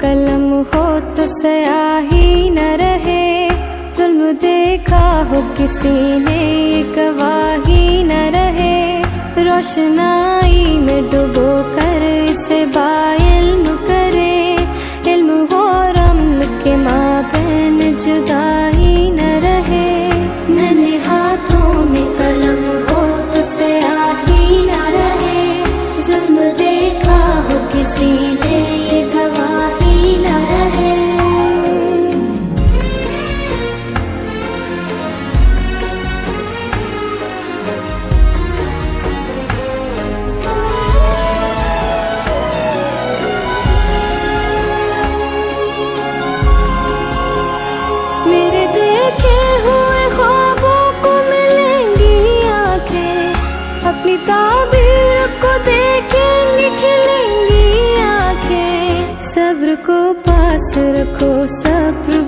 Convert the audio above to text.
कलम हो तो स्याही न रहे, जुल्म देखा हो किसी ने गवाही न रहे। रोशनाई में डुबो कर इसे बाइल्म करे, इल्म हो रम्ल के माबैन जुदाई न रहे। मैंने हाथों में कलम हो तो स्याही न रहे, जुल्म देखा हो किसी ने गवाही न रहे। मेरे देखे हुए ख्वाबों को मिलेंगी आंखें, अपनी ताबीर को देखेंगी खिलेंगी आंखें। सब्र को पास रखो, सब्र